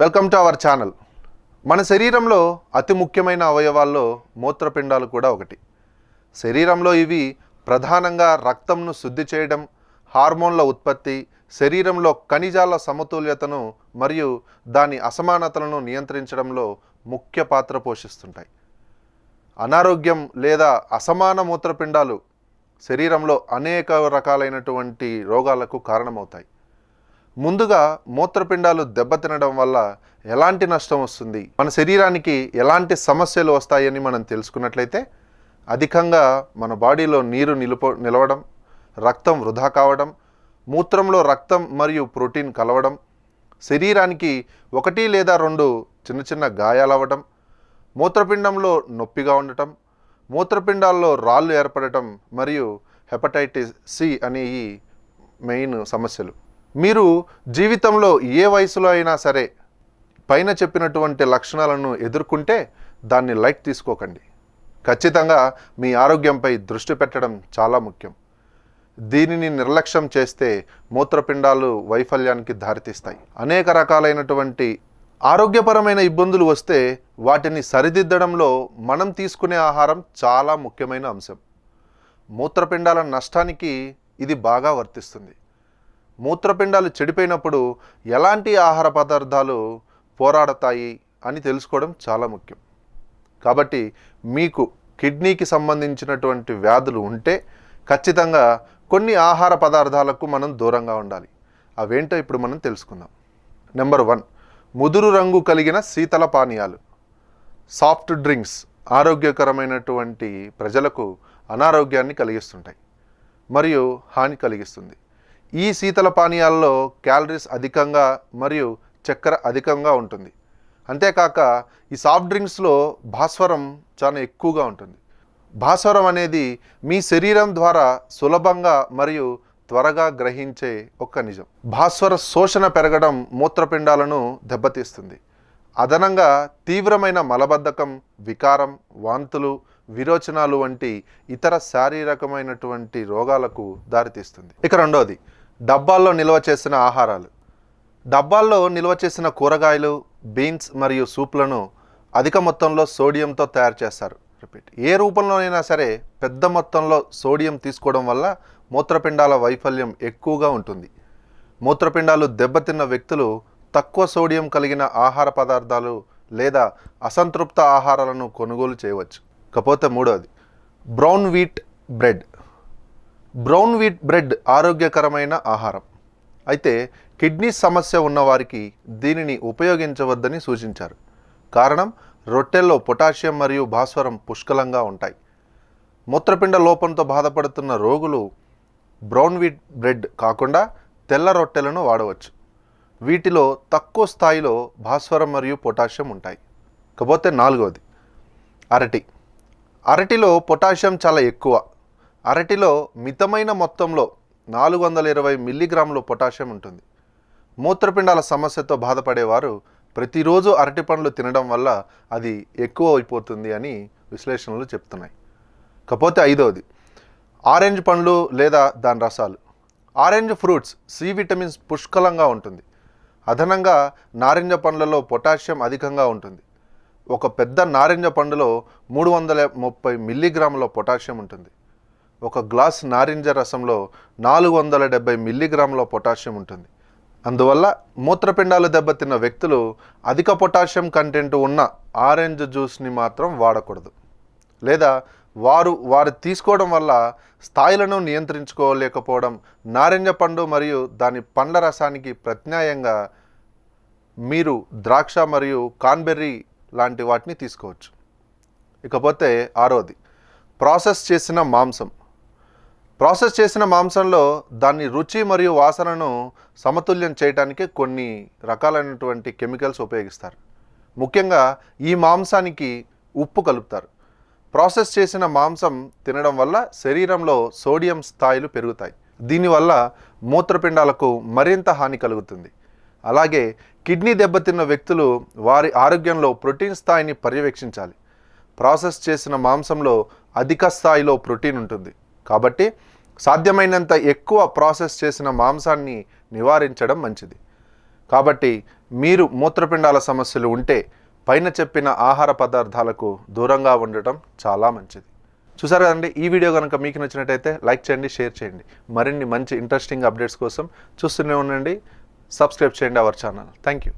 Welcome to our channel. మన శరీరంలో అతి ముఖ్యమైన అవయవాల్లో మూత్రపిండాలు కూడా ఒకటి. శరీరంలో ఇవి ప్రధానంగా రక్తంను శుద్ధి చేయడం, హార్మోన్ల ఉత్పత్తి, శరీరంలో ఖనిజాల సమతుల్యతను మరియు దాని అసమానతలను నియంత్రించడంలో ముఖ్య పాత్ర పోషిస్తుంటాయి. అనారోగ్యం లేదా అసమాన మూత్రపిండాలు శరీరంలో అనేక రకాలైనటువంటి రోగాలకు కారణమవుతాయి. ముందుగా మూత్రపిండాలు దెబ్బతినడం వల్ల ఎలాంటి నష్టం వస్తుంది, మన శరీరానికి ఎలాంటి సమస్యలు వస్తాయని మనం తెలుసుకున్నట్లయితే, అధికంగా మన బాడీలో నీరు నిలవడం, రక్తం వృధా కావడం, మూత్రంలో రక్తం మరియు ప్రోటీన్ కలవడం, శరీరానికి 1 లేదా 2 చిన్న చిన్న గాయాలవ్వడం, మూత్రపిండంలో నొప్పిగా ఉండటం, మూత్రపిండాల్లో రాళ్ళు ఏర్పడటం మరియు హెపటైటిస్ సి అనేవి మెయిన్ సమస్యలు. మీరు జీవితంలో ఏ వయసులో అయినా సరే పైన చెప్పినటువంటి లక్షణాలను ఎదుర్కొంటే దాన్ని లైట్ తీసుకోకండి. ఖచ్చితంగా మీ ఆరోగ్యంపై దృష్టి పెట్టడం చాలా ముఖ్యం. దీనిని నిర్లక్ష్యం చేస్తే మూత్రపిండాలు వైఫల్యానికి దారితీస్తాయి. అనేక రకాలైనటువంటి ఆరోగ్యపరమైన ఇబ్బందులు వస్తే వాటిని సరిదిద్దడంలో మనం తీసుకునే ఆహారం చాలా ముఖ్యమైన అంశం. మూత్రపిండాల నష్టానికి ఇది బాగా వర్తిస్తుంది. మూత్రపిండాలు చెడిపోయినప్పుడు ఎలాంటి ఆహార పదార్థాలు పోరాడతాయి అని తెలుసుకోవడం చాలా ముఖ్యం. కాబట్టి మీకు కిడ్నీకి సంబంధించినటువంటి వ్యాధులు ఉంటే ఖచ్చితంగా కొన్ని ఆహార పదార్థాలకు మనం దూరంగా ఉండాలి. అవేంటో ఇప్పుడు మనం తెలుసుకుందాం. నెంబర్ 1, ముదురు రంగు కలిగిన శీతల పానీయాలు, సాఫ్ట్ డ్రింక్స్ ఆరోగ్యకరమైనటువంటి ప్రజలకు అనారోగ్యాన్ని కలిగిస్తుంటాయి మరియు హాని కలిగిస్తుంది. ఈ శీతల పానీయాల్లో క్యాలరీస్ అధికంగా మరియు చక్కెర అధికంగా ఉంటుంది. అంతేకాక ఈ సాఫ్ట్ డ్రింక్స్లో భాస్వరం చాలా ఎక్కువగా ఉంటుంది. భాస్వరం అనేది మీ శరీరం ద్వారా సులభంగా మరియు త్వరగా గ్రహించే ఒక ఖనిజం. భాస్వర శోషణ పెరగడం మూత్రపిండాలను దెబ్బతీస్తుంది. అదనంగా తీవ్రమైన మలబద్ధకం, వికారం, వాంతులు, విరోచనాలు వంటి ఇతర శారీరకమైనటువంటి రోగాలకు దారితీస్తుంది. ఇక రెండవది, డబ్బాల్లో నిల్వ చేసిన ఆహారాలు. డబ్బాల్లో నిల్వ చేసిన కూరగాయలు, బీన్స్ మరియు సూప్లను అధిక మొత్తంలో సోడియంతో తయారు చేస్తారు. ఏ రూపంలోనైనా సరే పెద్ద మొత్తంలో సోడియం తీసుకోవడం వల్ల మూత్రపిండాల వైఫల్యం ఎక్కువగా ఉంటుంది. మూత్రపిండాలు దెబ్బతిన్న వ్యక్తులు తక్కువ సోడియం కలిగిన ఆహార పదార్థాలు లేదా అసంతృప్త ఆహారాలను కొనుగోలు చేయవచ్చు. కాకపోతే మూడవది, brown wheat bread. Brown wheat bread ఆరోగ్యకరమైన ఆహారం. అయితే కిడ్నీ సమస్య ఉన్నవారికి దీనిని ఉపయోగించవద్దని సూచించారు. కారణం, రొట్టెల్లో పొటాషియం మరియు భాస్వరం పుష్కలంగా ఉంటాయి. మూత్రపిండ లోపంతో బాధపడుతున్న రోగులు బ్రౌన్ వీట్ బ్రెడ్ కాకుండా తెల్ల రొట్టెలను వాడవచ్చు. వీటిలో తక్కువ స్థాయిలో భాస్వరం మరియు పొటాషియం ఉంటాయి. కాకపోతే నాలుగవది, అరటి. అరటిలో పొటాషియం చాలా ఎక్కువ. అరటిలో మితమైన మొత్తంలో 420 మిల్లీగ్రాముల పొటాషియం ఉంటుంది. మూత్రపిండాల సమస్యతో బాధపడేవారు ప్రతిరోజు అరటి పండ్లు తినడం వల్ల అది ఎక్కువ అయిపోతుంది అని విశ్లేషణలు చెప్తున్నాయి. కాకపోతే ఐదవది, ఆరెంజ్ పండ్లు లేదా దాని రసాలు. ఆరెంజ్ ఫ్రూట్స్ సి విటమిన్స్ పుష్కలంగా ఉంటుంది. అదనంగా నారింజ పండ్లలో పొటాషియం అధికంగా ఉంటుంది. ఒక పెద్ద నారింజ పండులో 330 మిల్లీగ్రాముల పొటాషియం ఉంటుంది. ఒక గ్లాస్ నారింజ రసంలో 470 మిల్లీగ్రాముల పొటాషియం ఉంటుంది. అందువల్ల మూత్రపిండాలు దెబ్బతిన్న వ్యక్తులు అధిక పొటాషియం కంటెంట్ ఉన్న ఆరెంజ్ జ్యూస్ని మాత్రం వాడకూడదు. లేదా వారు తీసుకోవడం వల్ల స్థాయిలను నియంత్రించుకోలేకపోవడం, నారింజ పండు మరియు దాని పండ్ల రసానికి ప్రత్యామ్నాయంగా మీరు ద్రాక్ష మరియు కాన్బెర్రీ లాంటి వాటిని తీసుకోవచ్చు. ఇకపోతే ఆరోది, ప్రాసెస్ చేసిన మాంసం. ప్రాసెస్ చేసిన మాంసంలో దాని రుచి మరియు వాసనను సమతుల్యం చేయడానికి కొన్ని రకాలైనటువంటి కెమికల్స్ ఉపయోగిస్తారు. ముఖ్యంగా ఈ మాంసానికి ఉప్పు కలుపుతారు. ప్రాసెస్ చేసిన మాంసం తినడం వల్ల శరీరంలో సోడియం స్థాయిలు పెరుగుతాయి. దీనివల్ల మూత్రపిండాలకు మరింత హాని కలుగుతుంది. అలాగే కిడ్నీ దెబ్బతిన్న వ్యక్తులు వారి ఆరోగ్యంలో ప్రోటీన్ స్థాయిని పర్యవేక్షించాలి. ప్రాసెస్ చేసిన మాంసంలో అధిక స్థాయిలో ప్రోటీన్ ఉంటుంది. కాబట్టి సాధ్యమైనంత ఎక్కువ ప్రాసెస్ చేసిన మాంసాన్ని నివారించడం మంచిది. కాబట్టి మీరు మూత్రపిండాల సమస్యలు ఉంటే పైన చెప్పిన ఆహార పదార్థాలకు దూరంగా ఉండటం చాలా మంచిది. చూసారు కదండి, ఈ వీడియో కనుక మీకు నచ్చినట్టయితే లైక్ చేయండి, షేర్ చేయండి. మరిన్ని మంచి ఇంట్రెస్టింగ్ అప్డేట్స్ కోసం చూస్తూనే ఉండండి. సబ్స్క్రైబ్ చేయండి అవర్ ఛానల్. Thank you.